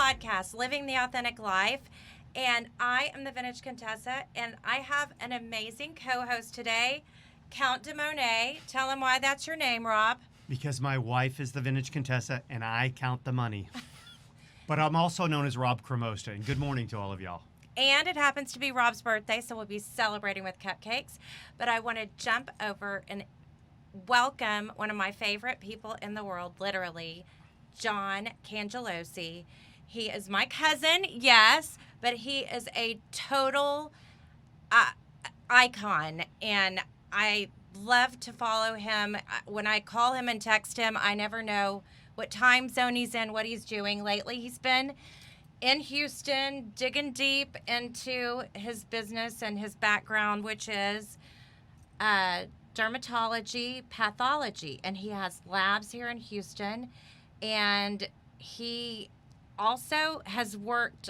podcast, Living the Authentic Life. And I am the Vintage Contessa, and I have an amazing co-host today, Count de Monet. Tell him why that's your name, Rob. Because my wife is the Vintage Contessa, and I count the money. But I'm also known as Rob Cremosta, and good morning to all of y'all. And it happens to be Rob's birthday, so we'll be celebrating with cupcakes. But I want to jump over and welcome one of my favorite people in the world, literally, John Cangelosi. He is my cousin, yes, but he is a total icon, and I love to follow him. When I call him and text him, I never know what time zone he's in, what he's doing. Lately, he's been in Houston, digging deep into his business and his background, which is dermatology, pathology, and he has labs here in Houston, and he also has worked.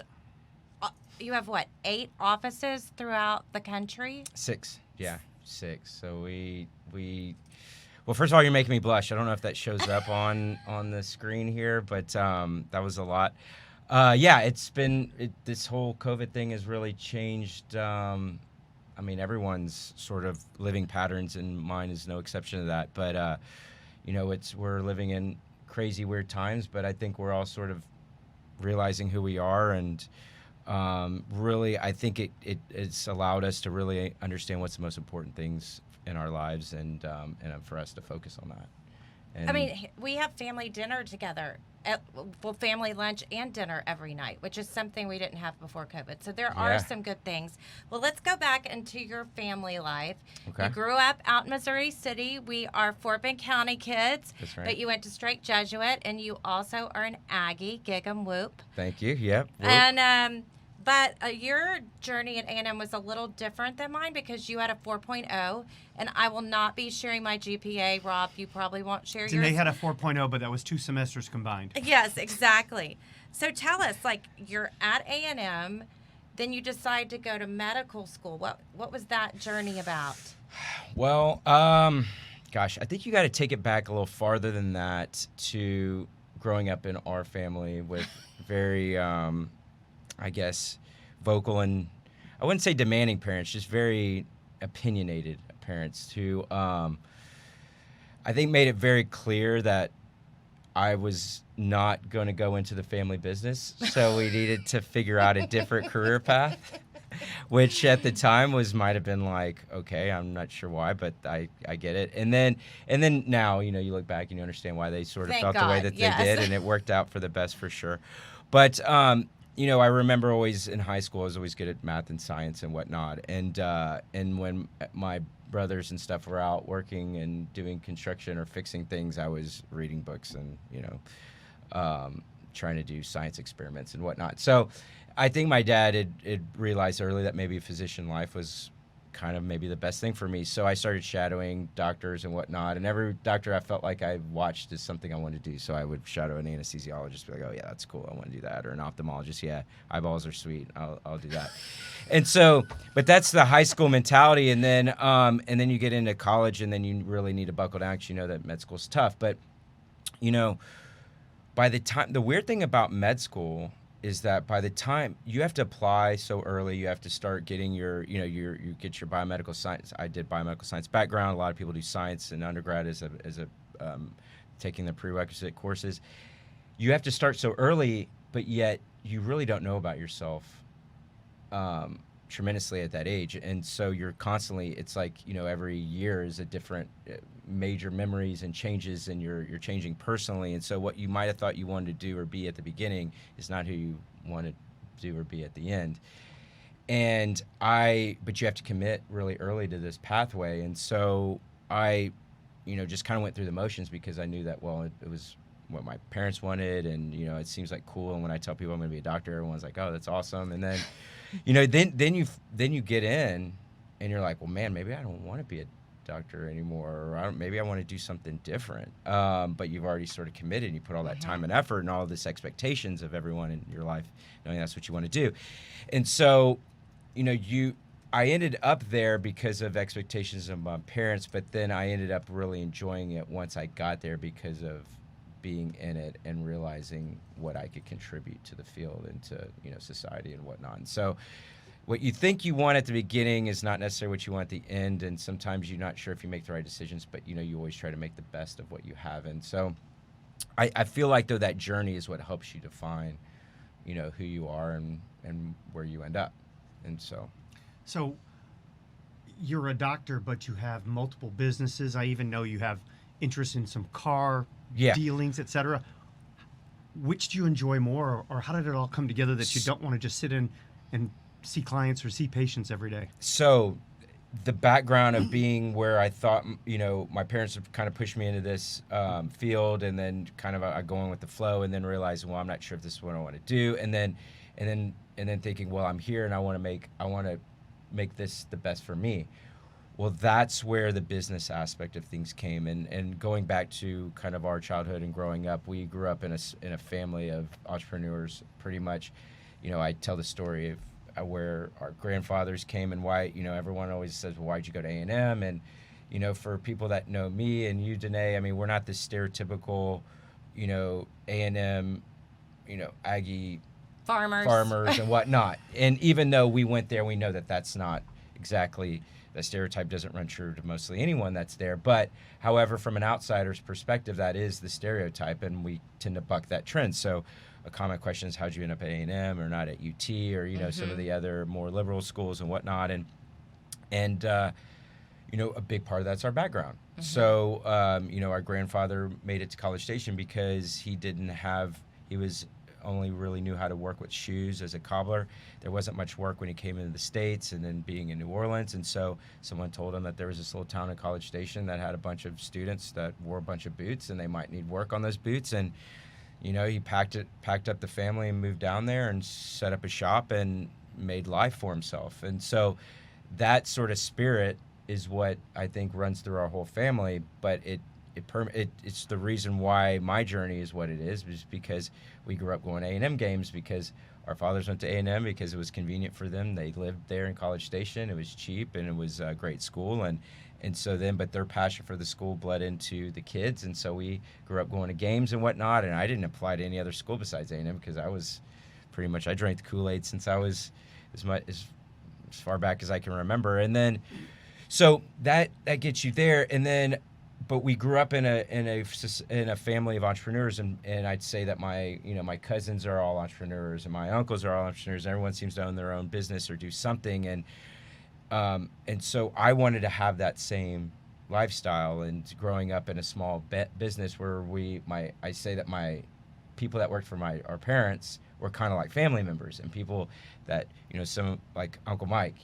You have what, 8 offices throughout the country? 6, yeah, 6. So we. Well, first of all, you're making me blush. I don't know if that shows up on the screen here, but that was a lot. Yeah, this whole COVID thing has really changed. I mean, everyone's sort of living patterns, and mine is no exception to that. But we're living in crazy, weird times. But I think we're all sort of realizing who we are, and really, I think it's allowed us to really understand what's the most important things in our lives, and for us to focus on that. And I mean, we have family dinner together, family lunch and dinner every night, which is something we didn't have before COVID. So there are some good things. Well, let's go back into your family life. Okay. You grew up out in Missouri City. We are Fort Bend County kids. That's right. But you went to Straight Jesuit, and you also are an Aggie, Gig 'em Whoop. Thank you. Yep. Whoop. And but your journey at A&M was a little different than mine because you had a 4.0, and I will not be sharing my GPA. Rob, you probably won't share yours. And they had a 4.0, but that was 2 semesters combined. Yes, exactly. So tell us, like, you're at A&M, then you decide to go to medical school. What was that journey about? Well, gosh, I think you got to take it back a little farther than that to growing up in our family with very, I guess, vocal and I wouldn't say demanding parents, just very opinionated parents who I think made it very clear that I was not going to go into the family business. So we needed to figure out a different career path, which at the time might have been like, okay, I'm not sure why, but I get it. And then now, you look back and you understand why they sort of Thank felt God, the way that yes. they did, and it worked out for the best for sure. But I remember always in high school, I was always good at math and science and whatnot. And when my brothers and stuff were out working and doing construction or fixing things, I was reading books and, trying to do science experiments and whatnot. So I think my dad had realized early that maybe physician life was kind of maybe the best thing for me. So I started shadowing doctors and whatnot, and every doctor I felt like I watched is something I wanted to do. So I would shadow an anesthesiologist, be like, oh yeah, that's cool, I want to do that. Or an ophthalmologist, yeah, eyeballs are sweet, I'll do that. And so, but that's the high school mentality. And then you get into college, and then you really need to buckle down because you know that med school's tough. But by the time, the weird thing about med school is that by the time you have to apply so early, you have to start getting you get your biomedical science. I did biomedical science background. A lot of people do science in undergrad as a taking the prerequisite courses. You have to start so early, but yet you really don't know about yourself tremendously at that age, and so you're constantly. It's like every year is a different major memories and changes, and you're changing personally. And so what you might have thought you wanted to do or be at the beginning is not who you want to do or be at the end. But you have to commit really early to this pathway. And so I, just kind of went through the motions because I knew that, well, it was what my parents wanted, and it seems like cool. And when I tell people I'm going to be a doctor, everyone's like, oh, that's awesome. And then, then you get in, and you're like, well, man, maybe I don't want to be a doctor anymore, or maybe I want to do something different. But you've already sort of committed, and you put all that time and effort and all this expectations of everyone in your life, knowing that's what you want to do. And so, I ended up there because of expectations of my parents, but then I ended up really enjoying it once I got there because of being in it and realizing what I could contribute to the field and to, society and whatnot. And so what you think you want at the beginning is not necessarily what you want at the end, and sometimes you're not sure if you make the right decisions, but you always try to make the best of what you have. And so I feel like, though, that journey is what helps you define, who you are and where you end up. And so you're a doctor, but you have multiple businesses. I even know you have interest in some car dealings, etc. Which do you enjoy more, or how did it all come together that you don't want to just sit in and see clients or see patients every day? So the background of being where I thought, my parents have kind of pushed me into this field, and then kind of going with the flow, and then realizing, well, I'm not sure if this is what I want to do, and then thinking, well, I'm here and I want to make this the best for me. Well, that's where the business aspect of things came. And going back to kind of our childhood and growing up, we grew up in a family of entrepreneurs, pretty much. I tell the story of where our grandfathers came and why, everyone always says, well, why'd you go to A&M? And, for people that know me and you, Danae, I mean, we're not this stereotypical, A&M, Aggie farmers and whatnot. And even though we went there, we know that that's not exactly, that stereotype doesn't run true to mostly anyone that's there. But however, from an outsider's perspective, that is the stereotype, and we tend to buck that trend. So a common question is, how'd you end up at A&M or not at UT or, some of the other more liberal schools and whatnot. And a big part of that's our background. Mm-hmm. So, our grandfather made it to College Station because he only really knew how to work with shoes as a cobbler. There wasn't much work when he came into the States and then being in New Orleans. And so someone told him that there was this little town in College Station that had a bunch of students that wore a bunch of boots and they might need work on those boots. And, he packed up the family and moved down there and set up a shop and made life for himself. And so that sort of spirit is what I think runs through our whole family, but it's the reason why my journey is what it is because we grew up going to A&M games because our fathers went to A&M because it was convenient for them. They lived there in College Station. It was cheap and it was a great school. And so then, but their passion for the school bled into the kids. And so we grew up going to games and whatnot. And I didn't apply to any other school besides A&M because I was pretty much, I drank the Kool-Aid since I was as far back as I can remember. And then, so that gets you there. And then, but we grew up in a family of entrepreneurs, and I'd say that my cousins are all entrepreneurs, and my uncles are all entrepreneurs. And everyone seems to own their own business or do something, and so I wanted to have that same lifestyle. And growing up in a small business where I say that my people that worked for our parents were kind of like family members, and people that some like Uncle Mike,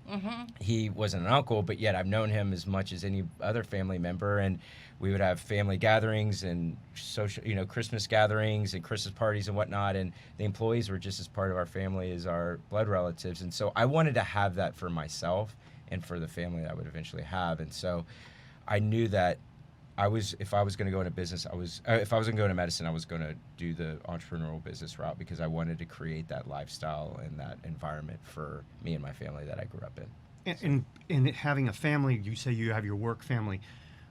Mm-hmm. He wasn't an uncle, but yet I've known him as much as any other family member, and we would have family gatherings and social, Christmas gatherings and Christmas parties and whatnot, and the employees were just as part of our family as our blood relatives. And so I wanted to have that for myself and for the family that I would eventually have. And so I knew that if I was going to go into business, if I was going to go into medicine, I was going to do the entrepreneurial business route because I wanted to create that lifestyle and that environment for me and my family that I grew up in. And having a family, you say you have your work family,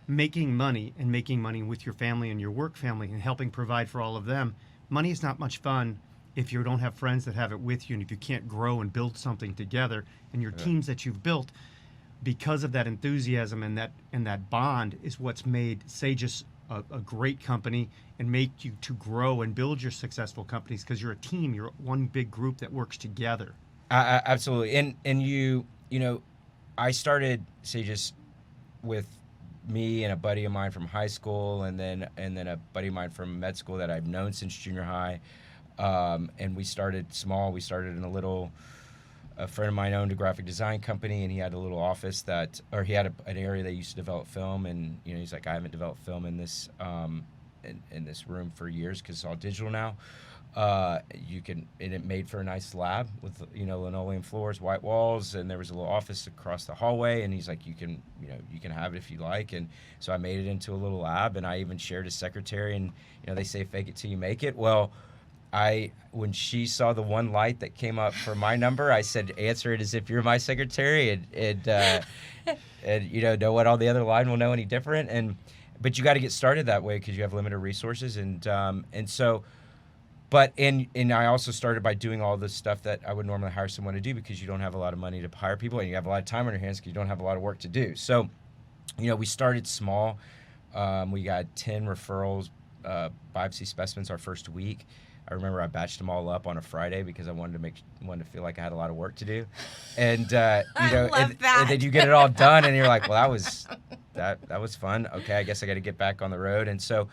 making money with your family and your work family and helping provide for all of them. Money is not much fun if you don't have friends that have it with you, and if you can't grow and build something together, and your teams that you've built. Because of that enthusiasm and that bond is what's made Sagis a great company and make you to grow and build your successful companies, because you're a team, you're one big group that works together. Absolutely. And I started Sagis with me and a buddy of mine from high school, and then a buddy of mine from med school that I've known since junior high. And we started small. We started in a friend of mine owned a graphic design company, and he had a little office he had an area that used to develop film, and he's like, I haven't developed film in this in this room for years because it's all digital now. And it made for a nice lab with linoleum floors, white walls, and there was a little office across the hallway, and he's like, you can have it if you like. And so I made it into a little lab, and I even shared a secretary, and they say fake it till you make it. Well, when she saw the one light that came up for my number, I said, answer it as if you're my secretary, and know what all the other line will know any different. but you got to get started that way because you have limited resources, and so. But and I also started by doing all the stuff that I would normally hire someone to do because you don't have a lot of money to hire people and you have a lot of time on your hands because you don't have a lot of work to do. So, we started small. We got 10 referrals, biopsy specimens our first week. I remember I batched them all up on a Friday because I wanted to feel like I had a lot of work to do, and love that. and then you get it all done and you're like, well, that was fun. Okay, I guess I got to get back on the road, and so.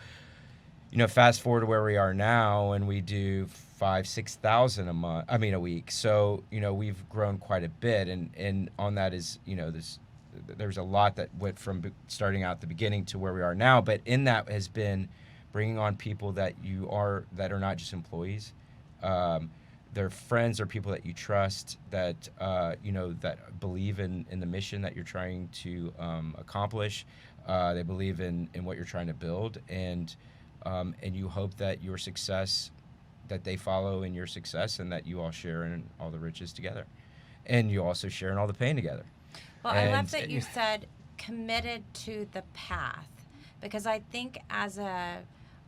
Fast forward to where we are now, and we do 5,000-6,000 a week. So, we've grown quite a bit, and on that is, there's a lot that went from starting out at the beginning to where we are now. But in that has been bringing on people that are not just employees. They're friends or people that you trust that, that believe in the mission that you're trying to accomplish. They believe in what you're trying to build, and you hope that your success, that they follow in your success, and that you all share in all the riches together, and you also share in all the pain together. Well, I love that you said committed to the path, because I think as a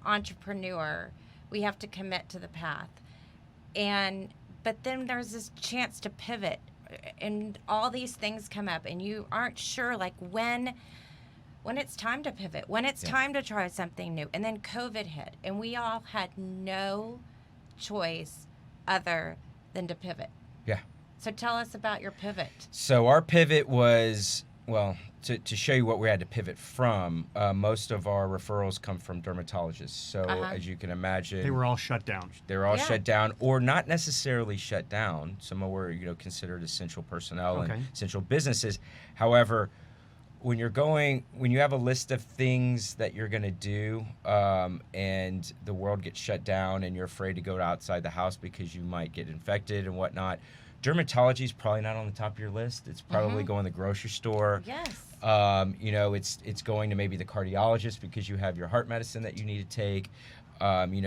entrepreneur, we have to commit to the path, but then there's this chance to pivot, and all these things come up, and you aren't sure when it's time to pivot, when it's time to try something new. And then COVID hit, and we all had no choice other than to pivot. Yeah. So tell us about your pivot. So our pivot was, to show you what we had to pivot from, most of our referrals come from dermatologists. So as you can imagine. They were all shut down. They were all shut down, or not necessarily shut down. Some were, considered essential personnel and essential businesses. However, when you have a list of things that you're going to do, and the world gets shut down and you're afraid to go outside the house because you might get infected and whatnot, dermatology is probably not on the top of your list. It's probably going to the grocery store. Yes. It's going to maybe the cardiologist because you have your heart medicine that you need to take.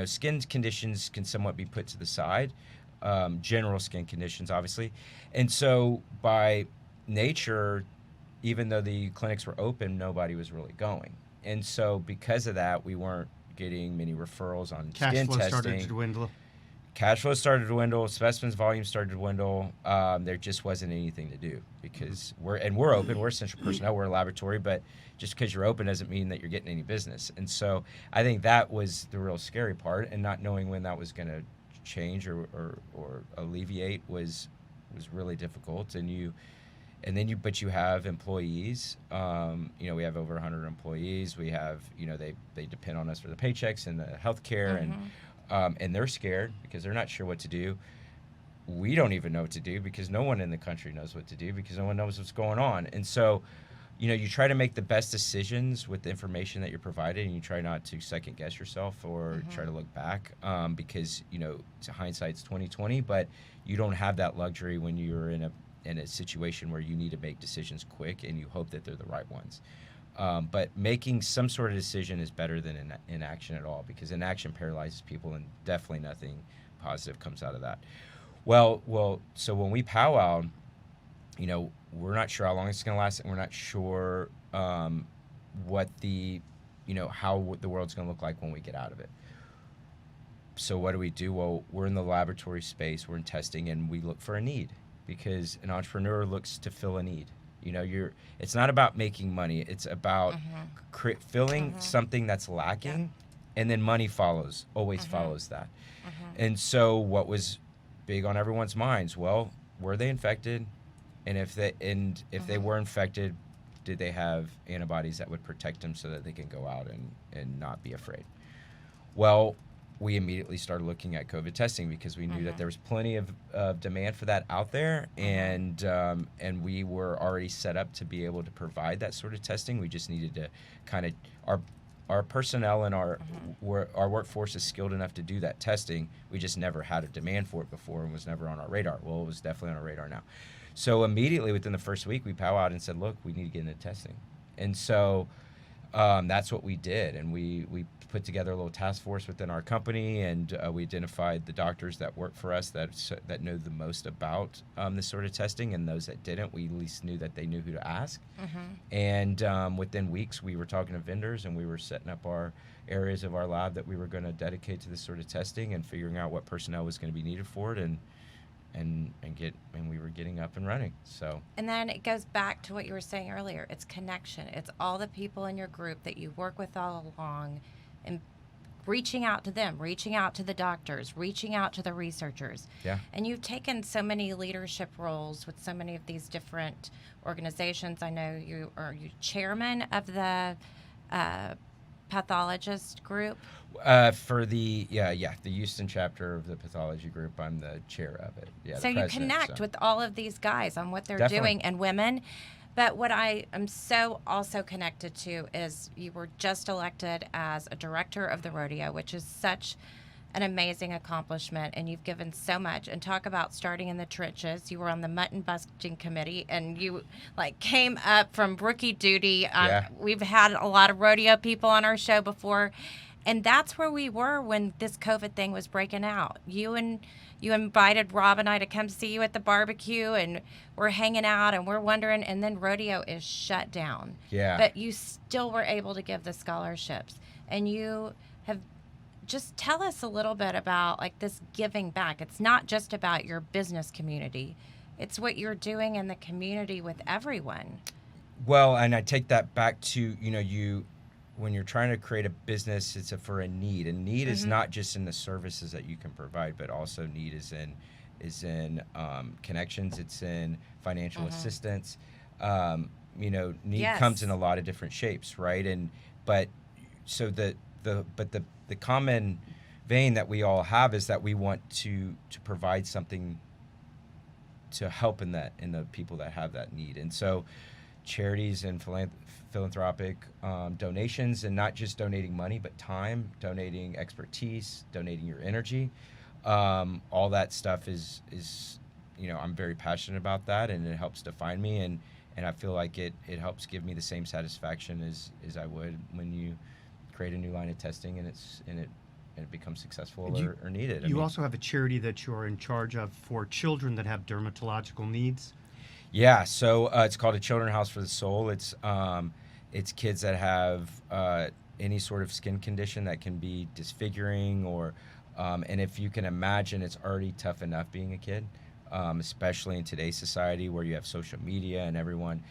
Skin conditions can somewhat be put to the side, general skin conditions, obviously. And so by nature, even though the clinics were open, nobody was really going. And so because of that, we weren't getting many referrals on Cash skin flow testing. started to dwindle. Cash flow started to dwindle. Specimens volume started to dwindle. There just wasn't anything to do because we're open. We're essential personnel. We're a laboratory, but just because you're open doesn't mean that you're getting any business. And so I think that was the real scary part, and not knowing when that was going to change or alleviate was really difficult. But you have employees. We have over 100 employees. We have, they depend on us for the paychecks and the healthcare, and they're scared because they're not sure what to do. We don't even know what to do because no one in the country knows what to do because no one knows what's going on. And so, you try to make the best decisions with the information that you're provided, and you try not to second guess yourself or try to look back, because hindsight's 20/20, but you don't have that luxury when you're in a situation where you need to make decisions quick and you hope that they're the right ones. But making some sort of decision is better than inaction at all, because inaction paralyzes people, and definitely nothing positive comes out of that. So when we powwow, we're not sure how long it's going to last, and we're not sure what how the world's going to look like when we get out of it. So what do we do? Well, we're in the laboratory space, we're in testing, and we look for a need, because an entrepreneur looks to fill a need. It's not about making money. It's about filling something that's lacking, and then money follows, always follows that. And so what was big on everyone's minds? Well, were they infected? And if they were infected, did they have antibodies that would protect them so that they can go out and not be afraid? Well, we immediately started looking at COVID testing because we knew that there was plenty of demand for that out there, and we were already set up to be able to provide that sort of testing. We just needed to kind of our personnel and our workforce is skilled enough to do that testing. We just never had a demand for it before and was never on our radar. Well, it was definitely on our radar now. So immediately within the first week, we powwowed and said, look, we need to get into testing. And so that's what we did. And we put together a little task force within our company, and we identified the doctors that work for us that know the most about this sort of testing, and those that didn't, we at least knew that they knew who to ask. And within weeks, we were talking to vendors, and we were setting up our areas of our lab that we were going to dedicate to this sort of testing, and figuring out what personnel was going to be needed for it, and we were getting up and running. So, and then it goes back to what you were saying earlier. It's connection. It's all the people in your group that you work with all along, and reaching out to them, reaching out to the doctors, reaching out to the researchers. Yeah. And you've taken so many leadership roles with so many of these different organizations. I know you are chairman of the pathologist group. For the Houston chapter of the pathology group, I'm the chair of it. Yeah. So you connect with all of these guys on what they're Definitely. doing, and women. But what I am so also connected to is you were just elected as a director of the Rodeo, which is such an amazing accomplishment, and you've given so much. And talk about starting in the trenches. You were on the mutton busting committee, and you came up from rookie duty. Yeah. We've had a lot of rodeo people on our show before, and that's where we were when this COVID thing was breaking out. You invited Rob and I to come see you at the barbecue, and we're hanging out and we're wondering, and then rodeo is shut down. Yeah. But you still were able to give the scholarships, and you have just tell us a little bit about this giving back. It's not just about your business community. It's what you're doing in the community with everyone. Well, and I take that back to, when you're trying to create a business, it's for a need. And need is not just in the services that you can provide, but also need is in connections. It's in financial assistance. Need comes in a lot of different shapes, right? But the common vein that we all have is that we want to provide something to help in the people that have that need. And so charities and philanthropic donations, and not just donating money, but time, donating expertise, donating your energy, all that stuff is I'm very passionate about that, and it helps define me, and I feel like it helps give me the same satisfaction as I would when you create a new line of testing and it becomes successful or needed. You also have a charity that you're in charge of for children that have dermatological needs. Yeah, so it's called a Children's House for the Soul. It's kids that have any sort of skin condition that can be disfiguring, or and if you can imagine, it's already tough enough being a kid, especially in today's society where you have social media and everyone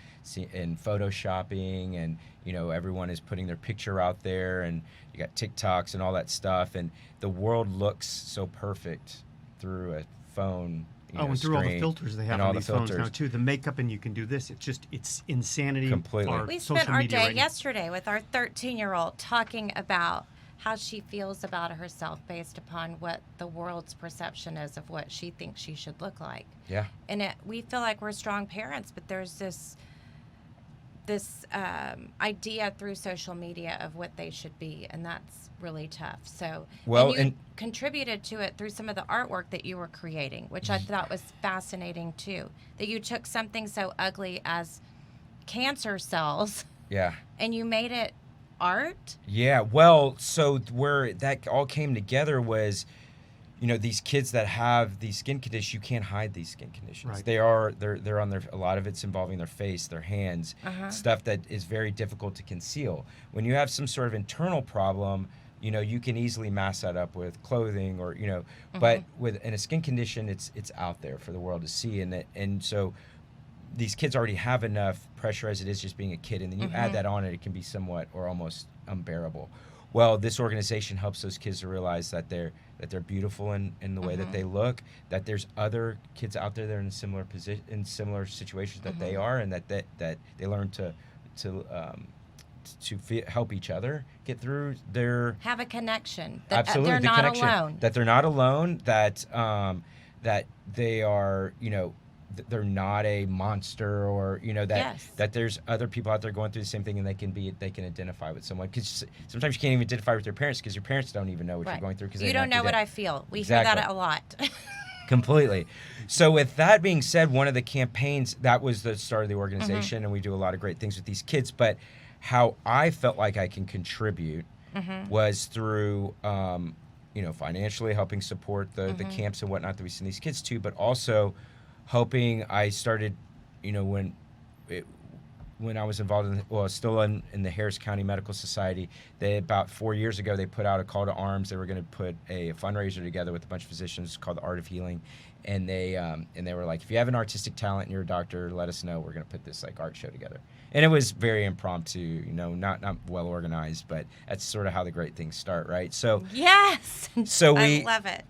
in photoshopping, and everyone is putting their picture out there, and you got TikToks and all that stuff, and the world looks so perfect through a phone. And through all the filters they have on these phones now too. The makeup, and you can do this. It's insanity. Completely. We spent our day yesterday with our 13-year-old talking about how she feels about herself based upon what the world's perception is of what she thinks she should look like. Yeah. And we feel like we're strong parents, but there's this idea through social media of what they should be, and that's really tough. So, and you contributed to it through some of the artwork that you were creating, which I thought was fascinating too. That you took something so ugly as cancer cells, and you made it art. Yeah. Well, so where that all came together was, these kids that have these skin conditions, you can't hide these skin conditions. Right. They're on a lot of it's involving their face, their hands, stuff that is very difficult to conceal. When you have some sort of internal problem, you can easily mask that up with clothing or, but in a skin condition, it's out there for the world to see. And so these kids already have enough pressure as it is just being a kid. And then you add that on, and it can be somewhat or almost unbearable. Well, this organization helps those kids to realize that they're beautiful in the way that they look, that there's other kids out there that are in similar situations that they are, and that they learn to help each other get through their have a connection. Absolutely, they're not alone. That they're not alone. That they are they're not a monster, or that there's other people out there going through the same thing, and they can identify with someone, because sometimes you can't even identify with your parents because your parents don't even know what you're going through, because you don't know what I feel. We hear that a lot. Completely. So with that being said, one of the campaigns, that was the start of the organization, and we do a lot of great things with these kids, but how I felt like I can contribute was through, financially helping support the camps and whatnot that we send these kids to, but also helping. I started, when I was involved still in the Harris County Medical Society, about 4 years ago, they put out a call to arms. They were going to put a fundraiser together with a bunch of physicians called the Art of Healing. And they were like, if you have an artistic talent and you're a doctor, let us know. We're going to put this like art show together. And it was very impromptu, not well organized, but that's sort of how the great things start, right? So yes, so I love it.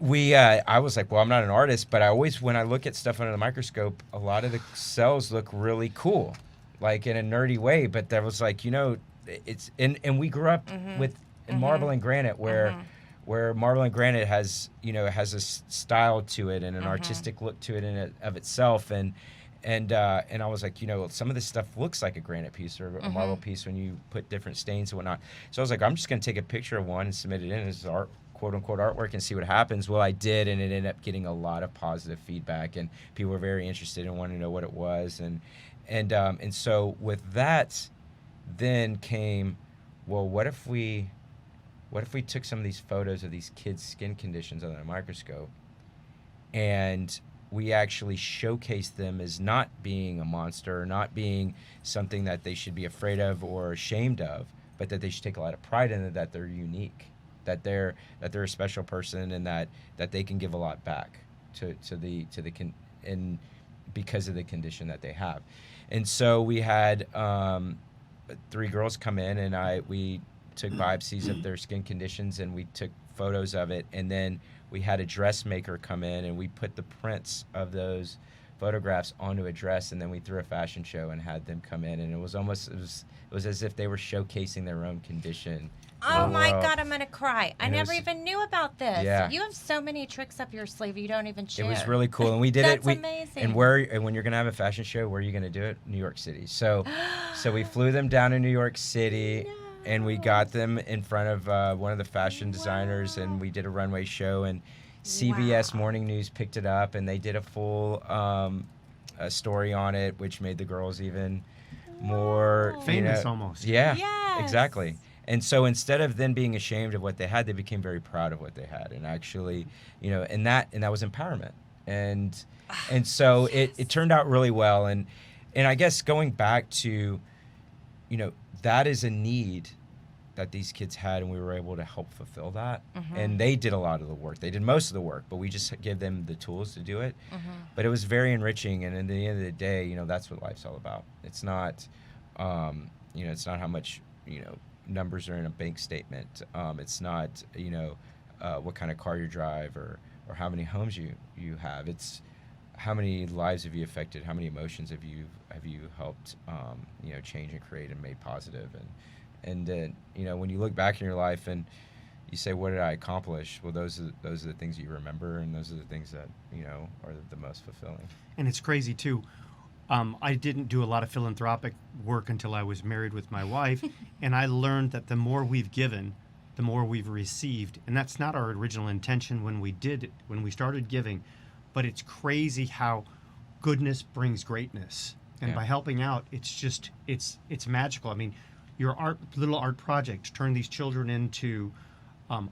I was like, well, I'm not an artist, but when I look at stuff under the microscope, a lot of the cells look really cool, like in a nerdy way. But there was like, it's and we grew up with marble and granite where marble and granite has a style to it and an artistic look to it of itself, and I was like, some of this stuff looks like a granite piece or a marble piece when you put different stains and whatnot. So I was like, I'm just going to take a picture of one and submit it in as art, quote unquote artwork, and see what happens. Well, I did, and it ended up getting a lot of positive feedback, and people were very interested and wanted to know what it was, and so with that, then came, well, what if we took some of these photos of these kids' skin conditions under a microscope, and we actually showcase them as not being a monster, or not being something that they should be afraid of or ashamed of, but that they should take a lot of pride in it, that they're unique, that they're a special person, and that they can give a lot back and because of the condition that they have. And so we had 3 girls come in, and we took biopsies of their skin conditions, and we took photos of it, and then we had a dressmaker come in, and we put the prints of those photographs onto a dress, and then we threw a fashion show and had them come in, and it was as if they were showcasing their own condition. Oh my God, I'm gonna cry. I never even knew about this. Yeah. You have so many tricks up your sleeve you don't even share. It was really cool, and we did That's it. Amazing. And when you're gonna have a fashion show, where are you gonna do it? New York City. So we flew them down to New York City. No. And we got them in front of one of the fashion designers, and we did a runway show, and CBS Morning News picked it up, and they did a full a story on it, which made the girls even more famous almost. Yeah, yes. Exactly. And so instead of then being ashamed of what they had, they became very proud of what they had, and actually, and that was empowerment, and so yes. it turned out really well, and I guess going back to, that is a need that these kids had, and we were able to help fulfill that. And they did a lot of the work. They did most of the work, but we just gave them the tools to do it. But it was very enriching, and at the end of the day, that's what life's all about. It's not, it's not how much, numbers are in a bank statement. It's not, what kind of car you drive or how many homes you have. It's how many lives have you affected? How many emotions have you helped, change and create and made positive? And when you look back in your life and you say, what did I accomplish? Well, those are the things you remember, and those are the things that are the most fulfilling. And it's crazy too. I didn't do a lot of philanthropic work until I was married with my wife, and I learned that the more we've given, the more we've received, and that's not our original intention when we started giving. But it's crazy how goodness brings greatness. And by helping out, it's magical. I mean, your little art project turned these children into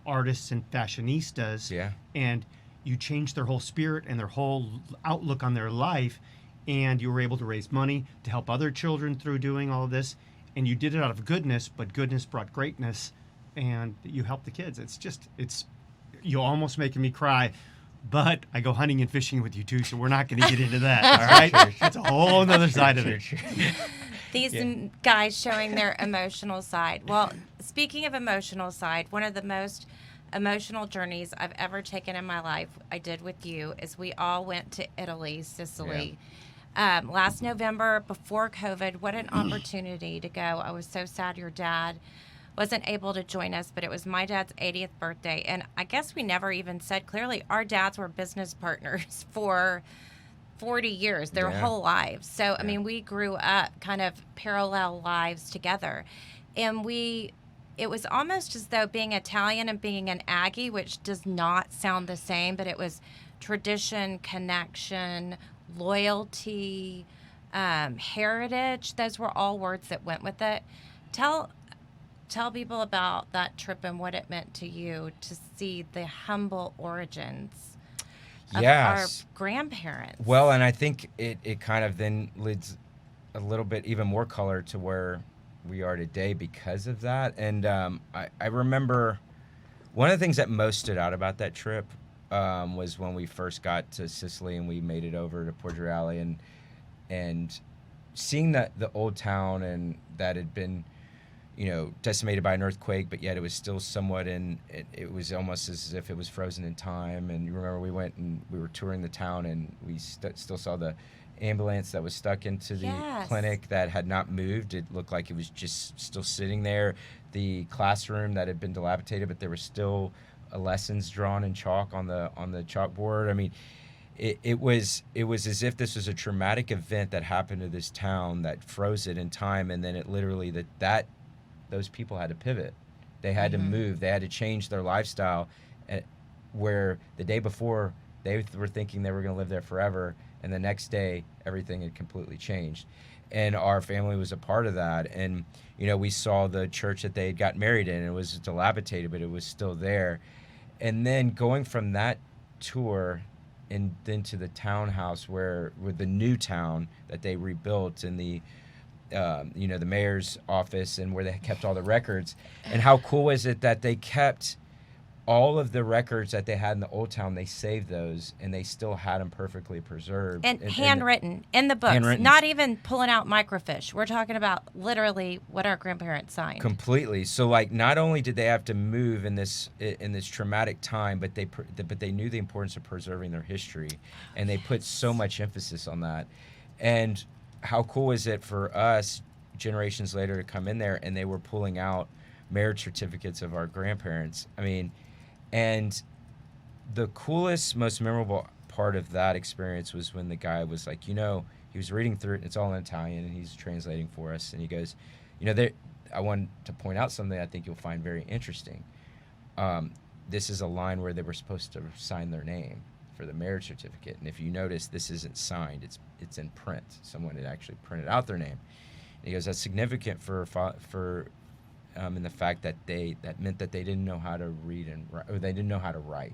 artists and fashionistas. Yeah. And you changed their whole spirit and their whole outlook on their life. And you were able to raise money to help other children through doing all of this. And you did it out of goodness, but goodness brought greatness. And you helped the kids. You're almost making me cry. But I go hunting and fishing with you too, so we're not going to get into that. All right, that's a whole other side of it. These guys showing their emotional side. Well, speaking of emotional side, one of the most emotional journeys I've ever taken in my life, I did with you, is we all went to Italy, Sicily. Yeah. Last November, before COVID. What an opportunity to go. I was so sad your dad wasn't able to join us, but it was my dad's 80th birthday. And I guess we never even said clearly our dads were business partners for 40 years, their whole lives. So, I mean, we grew up kind of parallel lives together. And it was almost as though being Italian and being an Aggie, which does not sound the same, but it was tradition, connection, loyalty, heritage. Those were all words that went with it. Tell tell people about that trip and what it meant to you to see the humble origins of our grandparents. Well, and I think it kind of then leads a little bit even more color to where we are today because of that. And I remember one of the things that most stood out about that trip was when we first got to Sicily and we made it over to Porto and seeing the old town and that had been, decimated by an earthquake, but yet it was still somewhat it was almost as if it was frozen in time. And you remember we went and we were touring the town and we still saw the ambulance that was stuck into the clinic that had not moved. It looked like it was just still sitting there. The classroom that had been dilapidated, but there were still lessons drawn in chalk on the chalkboard. I mean, it was as if this was a traumatic event that happened to this town that froze it in time, and then it literally that those people had to pivot. They had to move. They had to change their lifestyle, where the day before they were thinking they were going to live there forever, and the next day everything had completely changed. And our family was a part of that. And we saw the church that they had got married in. It was dilapidated, but it was still there. And then going from that tour and then to the townhouse with the new town that they rebuilt, and the the mayor's office, and where they kept all the records. And how cool was it that they kept all of the records that they had in the old town? They saved those, and they still had them perfectly preserved and handwritten in the books. Handwritten. Not even pulling out microfiche. We're talking about literally what our grandparents signed. Completely. So, like, not only did they have to move in this traumatic time, but they knew the importance of preserving their history, and they put so much emphasis on that. And how cool is it for us generations later to come in there and they were pulling out marriage certificates of our grandparents? I mean, and the coolest, most memorable part of that experience was when the guy was like, he was reading through it, and it's all in Italian, and he's translating for us, and he goes, I want to point out something I think you'll find very interesting. This is a line where they were supposed to sign their name for the marriage certificate, and if you notice, this isn't signed, it's in print. Someone had actually printed out their name. And he goes, that's significant for in the fact that that meant that they didn't know how to read and write, or they didn't know how to write.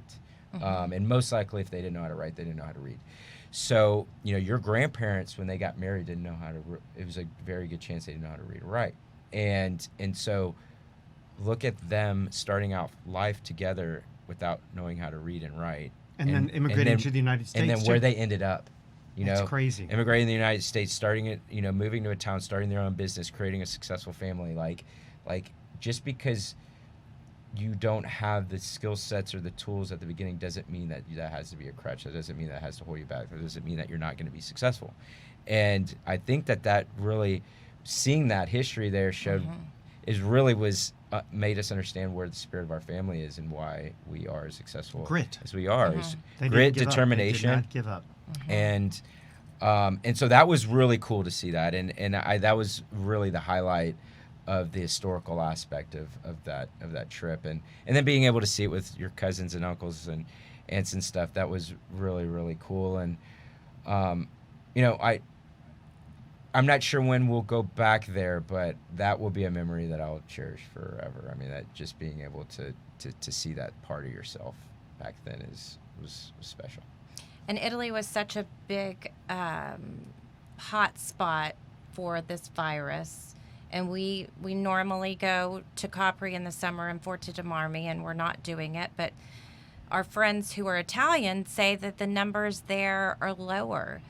And most likely, if they didn't know how to write, they didn't know how to read. So, your grandparents, when they got married, didn't know how to. It was a very good chance they didn't know how to read or write. And so, look at them starting out life together without knowing how to read and write, and then immigrating to the United States, and then where they ended up. That's crazy. Immigrating to the United States, starting it, moving to a town, starting their own business, creating a successful family. Like just because you don't have the skill sets or the tools at the beginning doesn't mean that has to be a crutch. That doesn't mean that has to hold you back. That doesn't mean that you're not going to be successful. And I think that really, seeing that history there made us understand where the spirit of our family is and why we are as successful as we are. Grit, determination. They did not give up. And so that was really cool to see that, and that was really the highlight of the historical aspect of that trip, and then being able to see it with your cousins and uncles and aunts and stuff. That was really, really cool. And I'm not sure when we'll go back there, but that will be a memory that I'll cherish forever. I mean, that just being able to see that part of yourself back then was special. And Italy was such a big hot spot for this virus. And we normally go to Capri in the summer and Forte de Marmi, and we're not doing it. But our friends who are Italian say that the numbers there are lower.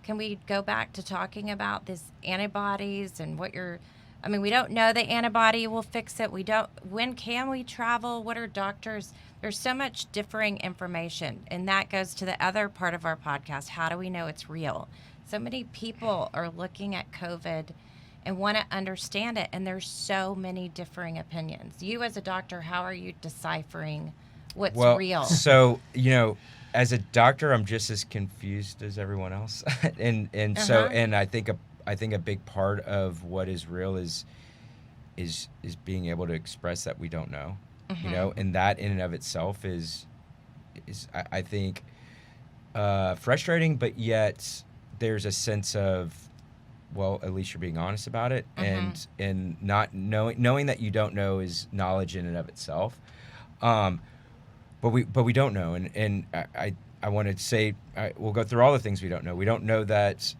Can we go back to talking about these antibodies and we don't know the antibody will fix it. When can we travel? What are doctors? There's so much differing information. And that goes to the other part of our podcast. How do we know it's real? So many people are looking at COVID and want to understand it. And there's so many differing opinions. You as a doctor, how are you deciphering what's real? So, as a doctor, I'm just as confused as everyone else. and I think a big part of what is real is being able to express that we don't know, and that in and of itself is I think frustrating, but yet there's a sense of well, at least you're being honest about it, Mm-hmm. and not knowing that you don't know is knowledge in and of itself. Um, but we don't know, and I wanted to say we'll go through all the things we don't know. We don't know that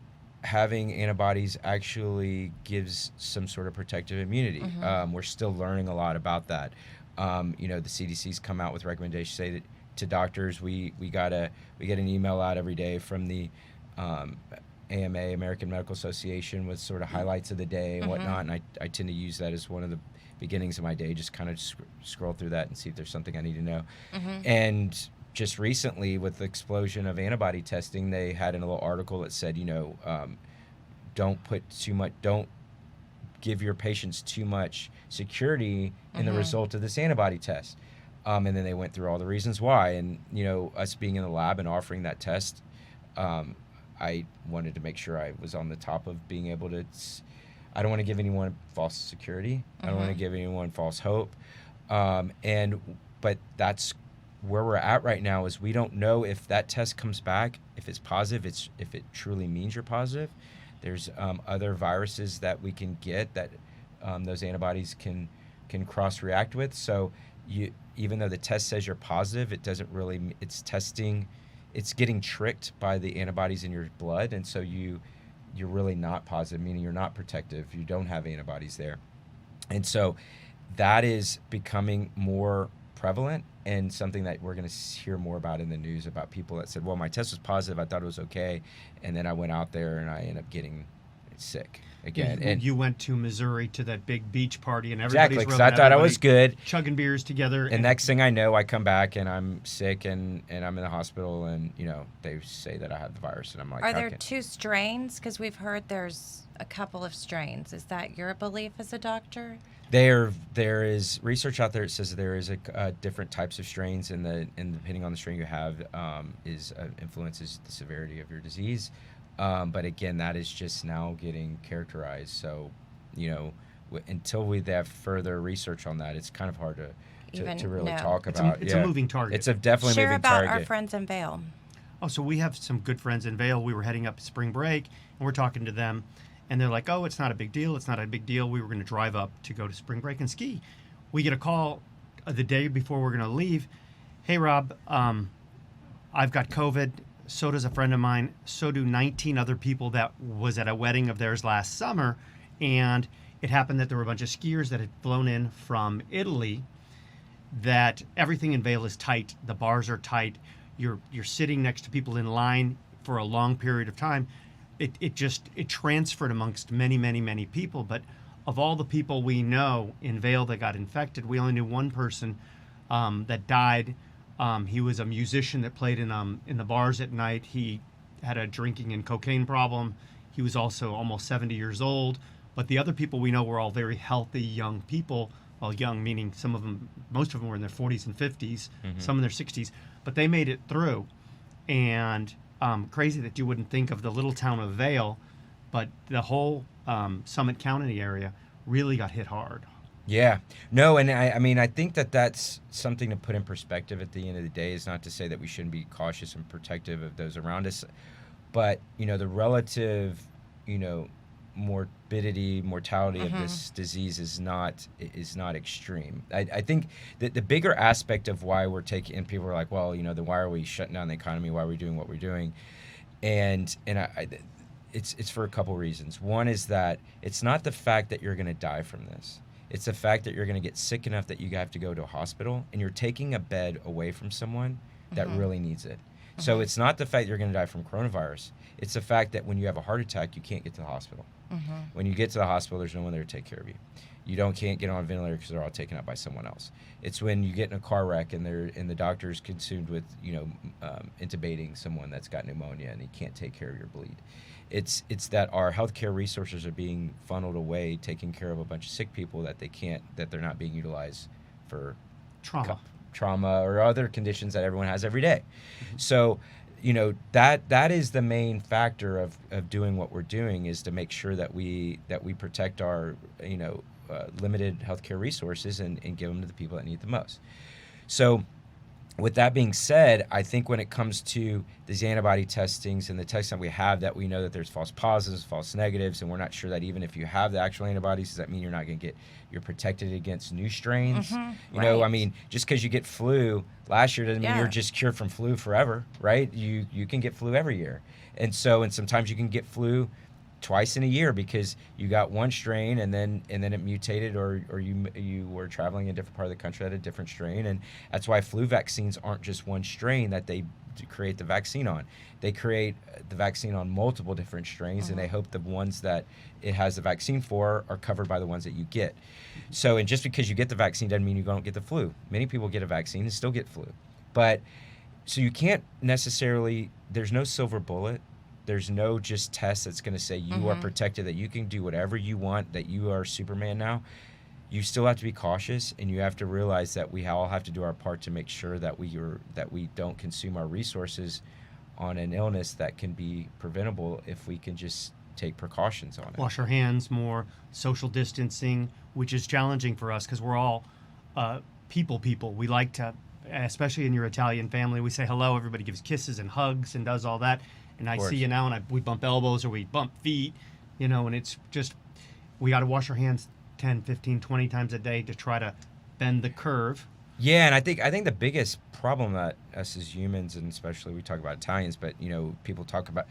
having antibodies actually gives some sort of protective immunity. Mm-hmm. We're still learning a lot about that. The CDC's come out with recommendations say that to doctors we get an email out every day from the AMA, American Medical Association, with sort of highlights of the day and Mm-hmm. whatnot, and I tend to use that as one of the beginnings of my day, just kind of scroll through that and see if there's something I need to know. Mm-hmm. And just recently, with the explosion of antibody testing, they had in a little article that said, don't give your patients too much security in the Mm-hmm. result of this antibody test. And then they went through all the reasons why. And, us being in the lab and offering that test, I wanted to make sure I was on the top of being able to. I don't want to give anyone false security. I don't want to Mm-hmm. give anyone false hope. But that's where we're at right now. Is we don't know if that test comes back, if it's positive, if it truly means you're positive. There's other viruses that we can get that those antibodies can cross-react with. So even though the test says you're positive, it doesn't really. It's testing. It's getting tricked by the antibodies in your blood, and so you're really not positive, meaning you're not protective. You don't have antibodies there, and so that is becoming more prevalent and something that we're going to hear more about in the news, about people that said, well, my test was positive, I thought it was okay, and then I went out there and I ended up getting sick again. Yeah, And you went to Missouri to that big beach party, and exactly, everybody's because I thought I was good. chugging beers together. And next thing I know, I come back and I'm sick and I'm in the hospital, and they say that I have the virus, and I'm like, Are there okay. two strains? Because we've heard there's a couple of strains. Is that your belief as a doctor? There is research out there that says there is a different types of strains, and depending on the strain you have, influences the severity of your disease. But again, that is just now getting characterized. So, until we have further research on that, it's kind of hard to really know. talk It's about. a moving target. It's a definitely Share moving about target. our friends in Vail. Oh, so we have some good friends in Vail. We were heading up spring break, and we're talking to them, and they're like, oh, it's not a big deal. It's not a big deal. We were going to drive up to go to spring break and ski. We get a call the day before we're going to leave. Hey, Rob, I've got COVID. So does a friend of mine. So do 19 other people that was at a wedding of theirs last summer. And it happened that there were a bunch of skiers that had flown in from Italy, that everything in Vail is tight. The bars are tight. You're sitting next to people in line for a long period of time. It transferred amongst many people. But of all the people we know in Vail that got infected, we only knew one person that died. He was a musician that played in the bars at night. He had a drinking and cocaine problem. He was also almost 70 years old. But the other people we know were all very healthy young people. Well, young meaning most of them were in their 40s and 50s, some in their 60s. But they made it through. And crazy that you wouldn't think of the little town of Vail, but the whole Summit County area really got hit hard. Yeah. No, and I think that's something to put in perspective at the end of the day. Is not to say that we shouldn't be cautious and protective of those around us, but, the relative, mortality of this disease is not extreme. I think that the bigger aspect of why we're taking, and people are like, well, then why are we shutting down the economy? Why are we doing what we're doing? And it's for a couple reasons. One is that it's not the fact that you're going to die from this. It's the fact that you're going to get sick enough that you have to go to a hospital, and you're taking a bed away from someone that really needs it. So it's not the fact that you're going to die from coronavirus. It's the fact that when you have a heart attack, you can't get to the hospital. When you get to the hospital, there's no one there to take care of you. You can't get on a ventilator because they're all taken up by someone else. It's when you get in a car wreck and the doctor's consumed with intubating someone that's got pneumonia and he can't take care of your bleed. It's that our healthcare resources are being funneled away, taking care of a bunch of sick people that they're not being utilized for trauma or other conditions that everyone has every day. So, that is the main factor of doing what we're doing, is to make sure that we protect our limited healthcare resources and give them to the people that need the most. So, with that being said, I think when it comes to these antibody testings and the testing that we have, that we know that there's false positives, false negatives, and we're not sure that even if you have the actual antibodies, does that mean you're protected against new strains? You know, I Right. mean, just because you get flu last year doesn't mean Yeah. you're just cured from flu forever, right? You can get flu every year. And sometimes you can get flu twice in a year because you got one strain and then it mutated, or you were traveling in a different part of the country that had a different strain. And that's why flu vaccines aren't just one strain that they create the vaccine on. They create the vaccine on multiple different strains, and they hope the ones that it has the vaccine for are covered by the ones that you get. So, and just because you get the vaccine doesn't mean you don't get the flu. Many people get a vaccine and still get flu. But so you can't necessarily, there's no silver bullet. There's no just test that's going to say you are protected, that you can do whatever you want, that you are Superman now. You still have to be cautious, and you have to realize that we all have to do our part to make sure that we don't consume our resources on an illness that can be preventable if we can just take precautions on it. Wash our hands more, social distancing, which is challenging for us because we're all people. We like to, especially in your Italian family, we say hello, everybody gives kisses and hugs and does all that. And I see you now, and we bump elbows or we bump feet, you know, and it's just, we got to wash our hands 10, 15, 20 times a day to try to bend the curve. Yeah, and I think the biggest problem that us as humans, and especially we talk about Italians, but you know, people talk about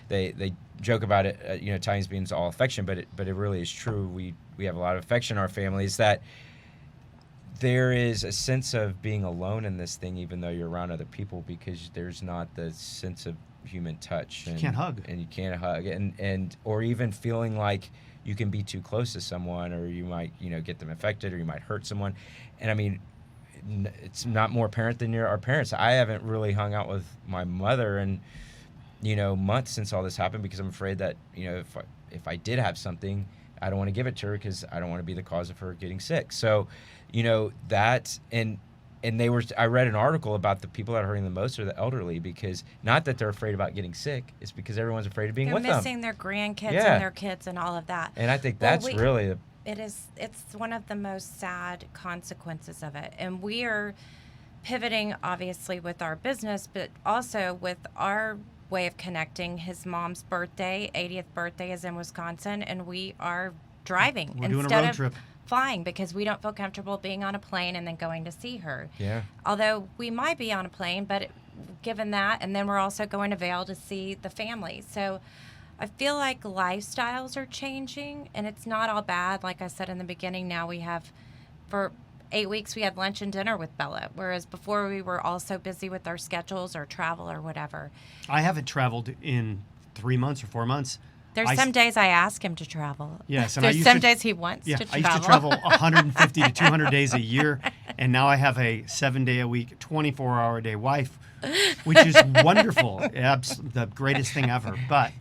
they joke about it, you know, Italians being all affection, but it really is true. We have a lot of affection in our families. That there is a sense of being alone in this thing, even though you're around other people, because there's not the sense of human touch. You can't hug. And you can't hug, and or even feeling like you can be too close to someone, or you might, you know, get them infected, or you might hurt someone. And I mean, it's not more apparent than our parents. I haven't really hung out with my mother in, you know, months since all this happened, because I'm afraid that, you know, if I did have something, I don't want to give it to her because I don't want to be the cause of her getting sick. So, you know, that, and I read an article about the people that are hurting the most are the elderly, because not that they're afraid about getting sick, it's because everyone's afraid of being They're with them. missing their grandkids Yeah. and their kids and all of that. And I think Well, that's really it's one of the most sad consequences of it. And we are pivoting, obviously, with our business, but also with our way of connecting. His mom's birthday, 80th birthday, is in Wisconsin, and we are driving We're doing a instead road of trip. flying, because we don't feel comfortable being on a plane and then going to see her. Yeah. Although we might be on a plane, but given that, and then we're also going to Vail to see the family. So I feel like lifestyles are changing, and it's not all bad. Like I said in the beginning, now we have, for 8 weeks, we had lunch and dinner with Bella, whereas before we were all so busy with our schedules or travel or whatever. I haven't traveled in 3 months or 4 months. There's some days I ask him to travel. Yes, and There's I used some to, days he wants yeah, to I travel. used to travel 150 to 200 days a year, and now I have a 7-day-a-week, 24-hour-a-day wife, which is wonderful. The greatest thing ever. But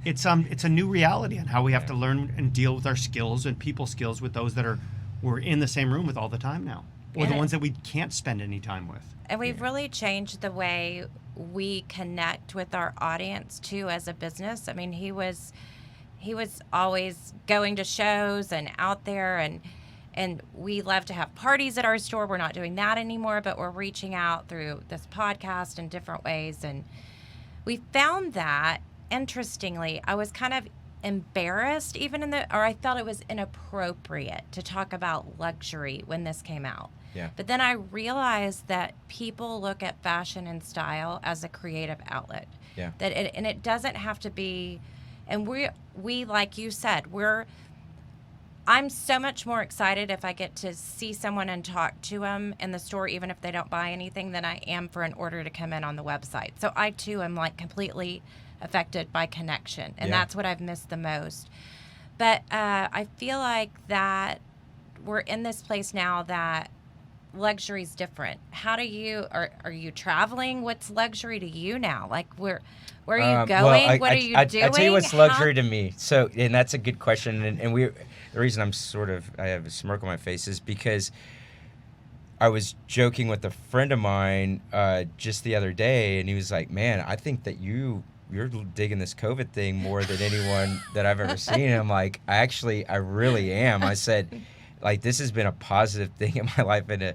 it's a new reality on how we have to learn and deal with our skills and people skills with those that we're in the same room with all the time now, or the ones that we can't spend any time with. And we've really changed the way we connect with our audience too as a business. I mean, he was always going to shows and out there, and we love to have parties at our store. We're not doing that anymore, but we're reaching out through this podcast in different ways. And we found that, interestingly, I was kind of embarrassed or I felt it was inappropriate to talk about luxury when this came out. Yeah. But then I realized that people look at fashion and style as a creative outlet. Yeah. And it doesn't have to be, and we like you said, I'm so much more excited if I get to see someone and talk to them in the store, even if they don't buy anything, than I am for an order to come in on the website. So I too am like completely affected by connection, and that's what I've missed the most. But I feel like that we're in this place now that luxury is different. How do you are you traveling? What's luxury to you now? Like where are you going? Well, what are you doing? I tell you what's luxury to me. So, and that's a good question. And the reason I have a smirk on my face is because I was joking with a friend of mine just the other day, and he was like, "Man, I think that you're digging this COVID thing more than anyone that I've ever seen." And I'm like, I really am. I said, like, this has been a positive thing in my life, and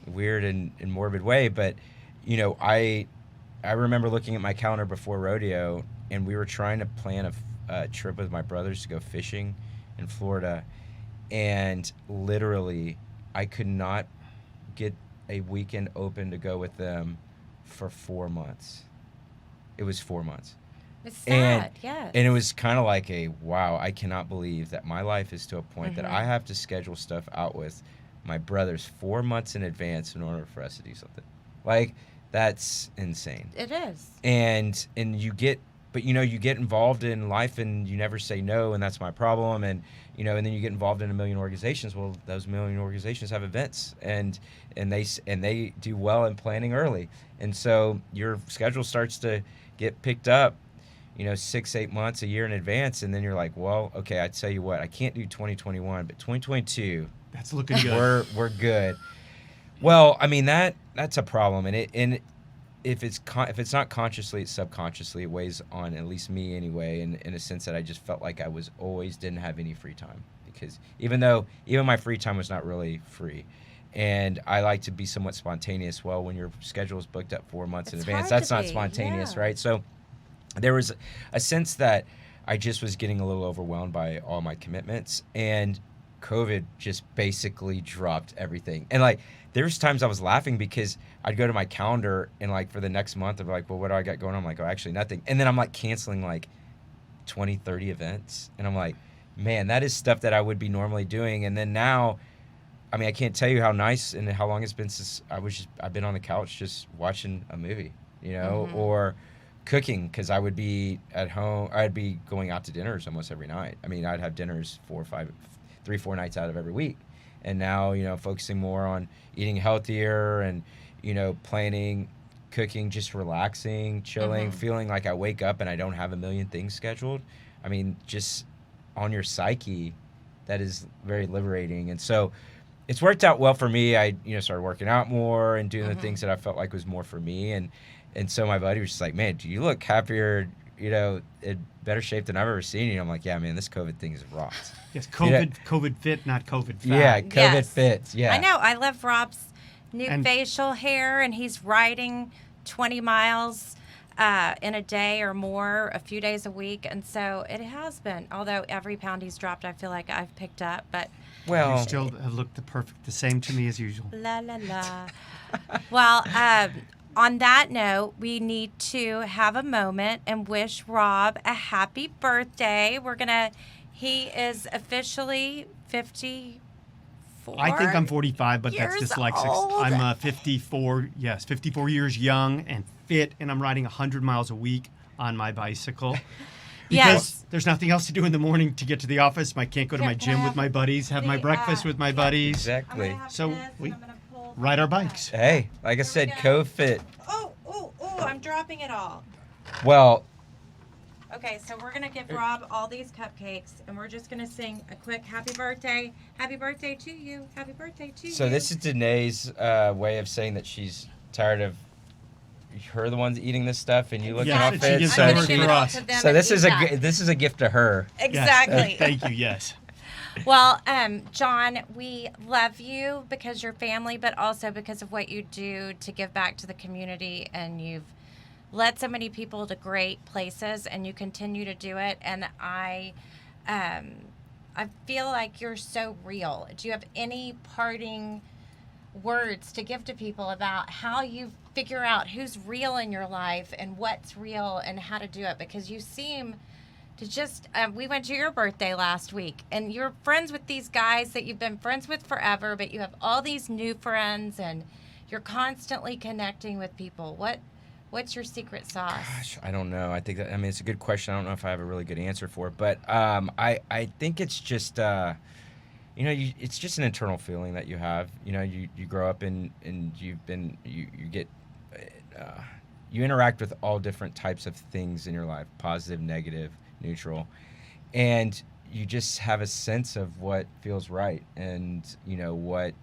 weird and morbid way, but you know, I remember looking at my calendar before rodeo, and we were trying to plan a trip with my brothers to go fishing in Florida, and literally I could not get a weekend open to go with them for 4 months. It was 4 months. It's And sad, yes. and it was kind of like a wow, I cannot believe that my life is to a point that I have to schedule stuff out with my brothers 4 months in advance in order for us to do something. Like, that's insane. It is. And you get, but you know, you get involved in life and you never say no, and that's my problem. And you know, and then you get involved in a million organizations. Well, those million organizations have events, and they do well in planning early, and so your schedule starts to get picked up, you know, 6-8 months, a year in advance, and then you're like, well, okay, I tell you what, I can't do 2021, but 2022, That's looking good. we're good. Well, I mean, that's a problem, and if it's not consciously, it's subconsciously. It weighs on at least me anyway, in a sense that I just felt like I was always didn't have any free time, because even my free time was not really free, and I like to be somewhat spontaneous. Well, when your schedule is booked up 4 months in It's advance, hard that's to not be, spontaneous, yeah. right? So there was a sense that I just was getting a little overwhelmed by all my commitments, and COVID just basically dropped everything. And like, there's times I was laughing because I'd go to my calendar and like for the next month, I'm like, well, what do I got going on? I'm like, oh, actually nothing. And then I'm like canceling like 20, 30 events. And I'm like, man, that is stuff that I would be normally doing. And then now, I mean, I can't tell you how nice and how long it's been since I've been on the couch just watching a movie, you know, or cooking, because I would be at home. I'd be going out to dinners almost every night. I mean, I'd have dinners 3-4 nights out of every week. And now, you know, focusing more on eating healthier and, you know, planning, cooking, just relaxing, chilling, feeling like I wake up and I don't have a million things scheduled. I mean, just on your psyche, that is very liberating. And so it's worked out well for me. I, you know, started working out more and doing the things that I felt like was more for me. And so my buddy was just like, man, do you look happier, you know, in better shape than I've ever seen you? I'm like, yeah, man, this COVID thing is rocked. Yes, You know- COVID fit, not COVID fat. Yeah, COVID Yes. fits. Yeah. I know. I love Rob's new And- facial hair, and he's riding 20 miles in a day or more, a few days a week. And so it has been, although every pound he's dropped, I feel like I've picked up. But Well, You still have looked the same to me as usual. la, la, la. Well, on that note, we need to have a moment and wish Rob a happy birthday. He is officially 54. I think I'm 45, but that's Years dyslexic. old. I'm 54. Yes, 54 years young and fit, and I'm riding 100 miles a week on my bicycle. Because Yes. there's nothing else to do in the morning to get to the office. I can't go to my Can I gym with have my buddies, have my the, breakfast with my buddies, exactly. So we I'm gonna pull ride our bikes. Hey, like I said, go. COVID. Oh, I'm dropping it all. Well, Okay, so we're gonna give Rob all these cupcakes, and we're just gonna sing a quick happy birthday to you, happy birthday to you. so this is Danae's way of saying that she's tired of her the ones eating this stuff and you looking Yes, off and she it. gives So, them I'm gonna for give it all us. to them so and this eat is that. this is a gift to her. Yes. Exactly. Thank you. Yes. Well, John, we love you because you're family, but also because of what you do to give back to the community, and you've led so many people to great places, and you continue to do it. And I feel like you're so real. Do you have any parting words to give to people about how you figure out who's real in your life and what's real and how to do it? Because you seem to just we went to your birthday last week, and you're friends with these guys that you've been friends with forever, but you have all these new friends, and you're constantly connecting with people. What's your secret sauce? Gosh, I don't know. I think that, I mean, it's a good question. I don't know if I have a really good answer for it, but I think it's just you know, it's just an internal feeling that you have. You know, you grow up and you get you interact with all different types of things in your life, positive, negative, neutral, and you just have a sense of what feels right, and you know what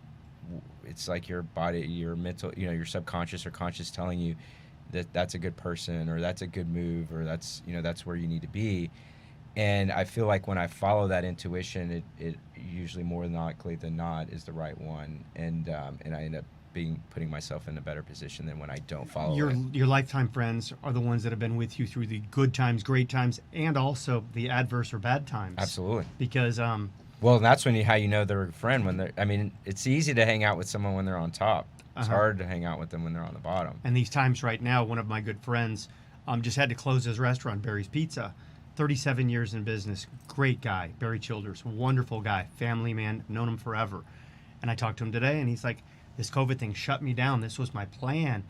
it's like your body, your mental, you know, your subconscious or conscious telling you that that's a good person, or that's a good move, or that's, you know, that's where you need to be. And I feel like when I follow that intuition, it usually more than likely than not is the right one, and I end up putting myself in a better position than when I don't follow Your it. your lifetime friends are the ones that have been with you through the good times, great times, and also the adverse or bad times. Absolutely. Because Well, that's how you know they're a friend when they're. I mean, it's easy to hang out with someone when they're on top. It's hard to hang out with them when they're on the bottom. and these times right now, one of my good friends just had to close his restaurant, Barry's Pizza. 37 years in business, great guy, Barry Childers, wonderful guy, family man, known him forever. And I talked to him today, and he's like, "This COVID thing shut me down. This was my plan."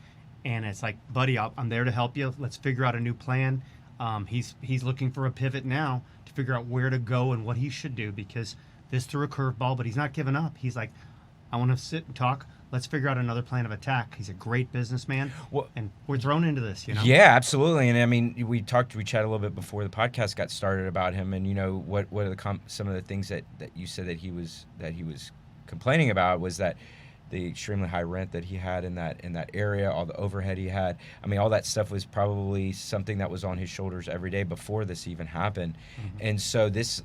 And it's like, "Buddy, I'm there to help you. Let's figure out a new plan." He's looking for a pivot now to figure out where to go and what he should do, because this threw a curveball, but he's not giving up. He's like, "I want to sit and talk. Let's figure out another plan of attack." He's a great businessman, and we're thrown into this, you know? Yeah, absolutely. And I mean, we chatted a little bit before the podcast got started about him, and what are some of the things that you said that he was complaining about was that the extremely high rent that he had in that area, all the overhead he had. I mean, all that stuff was probably something that was on his shoulders every day before this even happened. And so this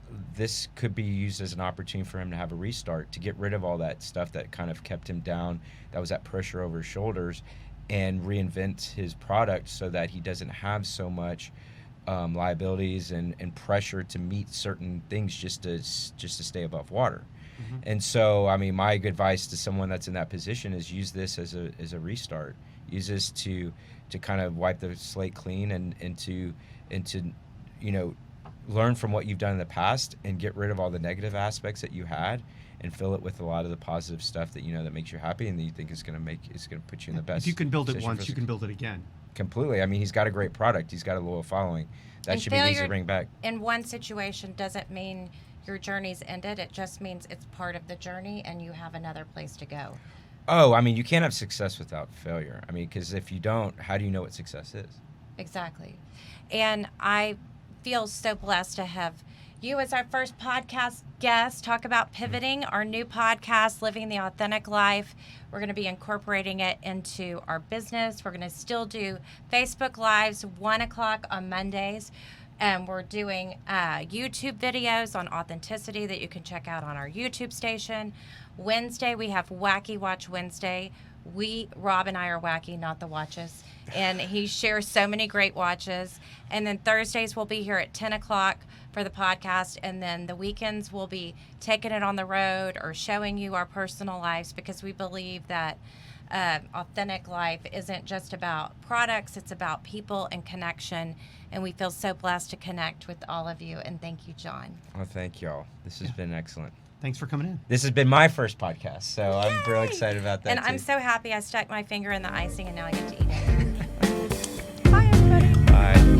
could be used as an opportunity for him to have a restart, to get rid of all that stuff that kind of kept him down, that was that pressure over his shoulders, and reinvent his product so that he doesn't have so much liabilities and pressure to meet certain things just to stay above water. And so, I mean, my good advice to someone that's in that position is use this as a restart. Use this to kind of wipe the slate clean and to learn from what you've done in the past and get rid of all the negative aspects that you had and fill it with a lot of the positive stuff that that makes you happy and that you think is going to put you in the best. If you can build it position once, you can build it again. Completely. I mean, he's got a great product. He's got a loyal following. That And should be easy to failure bring back. in one situation doesn't mean your journey's ended. It just means it's part of the journey and you have another place to go. Oh, I mean, you can't have success without failure. I mean, because if you don't, how do you know what success is? Exactly. And I feel so blessed to have you as our first podcast guest talk about pivoting, our new podcast, Living the Authentic Life. We're going to be incorporating it into our business. We're going to still do Facebook Lives, 1 o'clock on Mondays. And we're doing YouTube videos on authenticity that you can check out on our YouTube station. Wednesday, we have Wacky Watch Wednesday. Rob and I are wacky, not the watches. And he shares so many great watches. And then Thursdays, we'll be here at 10 o'clock for the podcast. And then the weekends, we'll be taking it on the road or showing you our personal lives, because we believe that authentic life isn't just about products, it's about people and connection. And we feel so blessed to connect with all of you. And thank you, John. Well, thank y'all. This has been excellent. Thanks for coming in. This has been my first podcast, so Yay! I'm really excited about that. And too. I'm so happy I stuck my finger in the icing and now I get to eat it. Bye, everybody. Bye.